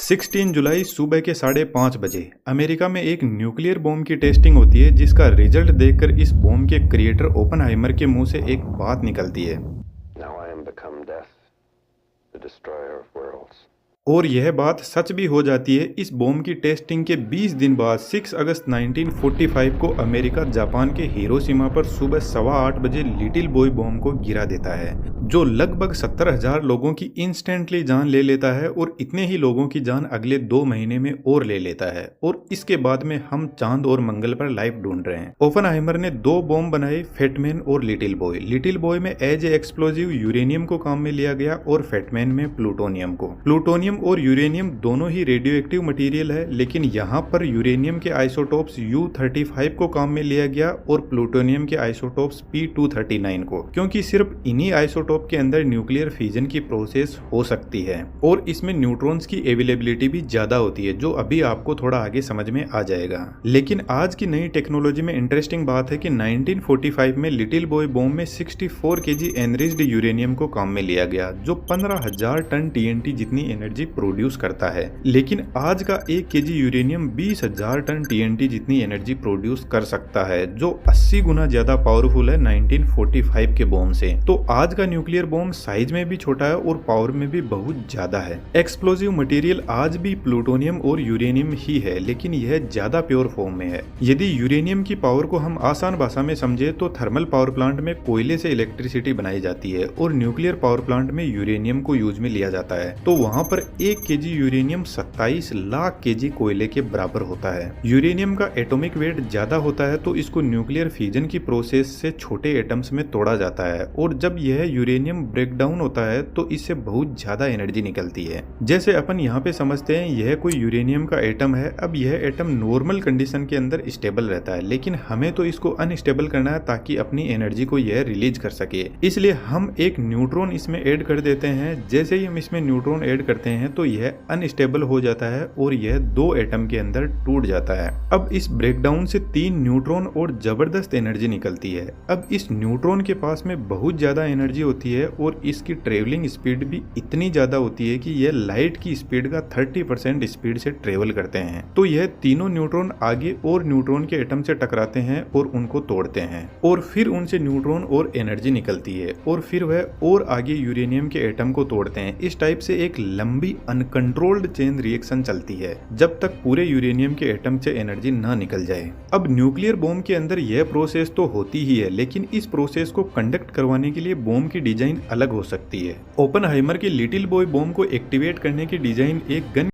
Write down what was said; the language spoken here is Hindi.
16 जुलाई सुबह के 5:30 बजे अमेरिका में एक न्यूक्लियर बॉम्ब की टेस्टिंग होती है, जिसका रिजल्ट देखकर इस बॉम्ब के क्रिएटर ओपनहाइमर के मुंह से एक बात निकलती है। Now I am become death, the destroyer of worlds. और यह बात सच भी हो जाती है। इस बॉम्ब की टेस्टिंग के 20 दिन बाद 6 अगस्त 1945 को अमेरिका जापान के हिरोशिमा पर सुबह 8:15 बजे लिटिल बॉय बॉम्ब को गिरा देता है, जो लगभग 70,000 लोगों की इंस्टेंटली जान ले लेता है और इतने ही लोगों की जान अगले 2 महीने में और ले लेता है। और इसके बाद में हम चांद और मंगल पर लाइफ ढूंढ रहे हैं। ओपनहाइमर ने 2 बॉम्ब बनाए, फेटमैन और लिटिल बॉय। लिटिल बॉय में एज ए एक्सप्लोजिव यूरेनियम को काम में लिया गया और फेटमैन में प्लूटोनियम को। प्लूटोनियम और यूरेनियम दोनों ही रेडियो एक्टिव मटेरियल है, लेकिन यहाँ पर यूरेनियम के आइसोटोप्स U-35 को काम में लिया गया और प्लूटोनियम के आइसोटोप्स P-239 को, क्योंकि सिर्फ इन्हीं आइसोटोप के अंदर न्यूक्लियर फ्यूजन की प्रोसेस हो सकती है और इसमें न्यूट्रॉन्स की अवेलेबिलिटी भी ज्यादा होती है, जो अभी आपको थोड़ा आगे समझ में आ जाएगा। लेकिन आज की नई टेक्नोलॉजी में इंटरेस्टिंग बात है कि 1945 में लिटिल बॉय बॉम्ब में 64 kg एनरिच्ड यूरेनियम को काम में लिया गया, जो 15,000 टन TNT जितनी एनर्जी प्रोड्यूस करता है। लेकिन आज का 1 kg यूरेनियम 20,000 टन TNT जितनी एनर्जी प्रोड्यूस कर सकता है, जो 80 गुना ज्यादा पावरफुल है 1945 के बॉम्ब से। तो आज का न्यूक्लियर बॉम्ब साइज में भी छोटा है और पावर में भी बहुत ज्यादा है। एक्सप्लोजिव मटेरियल आज भी प्लूटोनियम और यूरेनियम ही है, लेकिन यह ज्यादा प्योर फॉर्म में है। यदि यूरेनियम की पावर को हम आसान भाषा में समझे तो थर्मल पावर प्लांट में कोयले से इलेक्ट्रिसिटी बनाई जाती है और न्यूक्लियर पावर प्लांट में यूरेनियम को यूज में लिया जाता है। तो वहाँ पर 1 kg यूरेनियम 27 लाख kg कोयले के बराबर होता है। यूरेनियम का एटॉमिक वेट ज्यादा होता है, तो इसको न्यूक्लियर फ्यूजन की प्रोसेस से छोटे एटम्स में तोड़ा जाता है और जब यह यूरेनियम ब्रेक डाउन होता है तो इससे बहुत ज्यादा एनर्जी निकलती है। जैसे अपन यहाँ पे समझते हैं यह कोई यूरेनियम का एटम है। अब यह एटम नॉर्मल कंडीशन के अंदर स्टेबल रहता है, लेकिन हमें तो इसको अनस्टेबल करना है ताकि अपनी एनर्जी को यह रिलीज कर सके। इसलिए हम एक न्यूट्रॉन इसमें ऐड कर देते हैं। जैसे ही हम इसमें न्यूट्रॉन ऐड करते हैं तो यह अनस्टेबल हो जाता है और यह 2 एटम के अंदर टूट जाता है। अब इस ब्रेकडाउन से 3 न्यूट्रॉन और जबरदस्त एनर्जी निकलती है। अब इस न्यूट्रॉन के पास में बहुत ज्यादा एनर्जी होती है और इसकी ट्रेवलिंग स्पीड भी इतनी ज्यादा होती है कि यह लाइट की स्पीड का 30% स्पीड से ट्रेवल करते हैं। तो यह तीनों न्यूट्रॉन आगे और न्यूट्रॉन के एटम से टकराते हैं और उनको तोड़ते हैं और फिर उनसे न्यूट्रॉन और एनर्जी निकलती है और फिर वह और आगे यूरेनियम के एटम को तोड़ते हैं। इस टाइप से एक लंबी अनकंट्रोल्ड चेन रिएक्शन चलती है जब तक पूरे यूरेनियम के एटम से एनर्जी ना निकल जाए। अब न्यूक्लियर बॉम्ब के अंदर यह प्रोसेस तो होती ही है, लेकिन इस प्रोसेस को कंडक्ट करवाने के लिए बॉम्ब की डिजाइन अलग हो सकती है। ओपनहाइमर के लिटिल बॉय बॉम्ब को एक्टिवेट करने की डिजाइन एक गन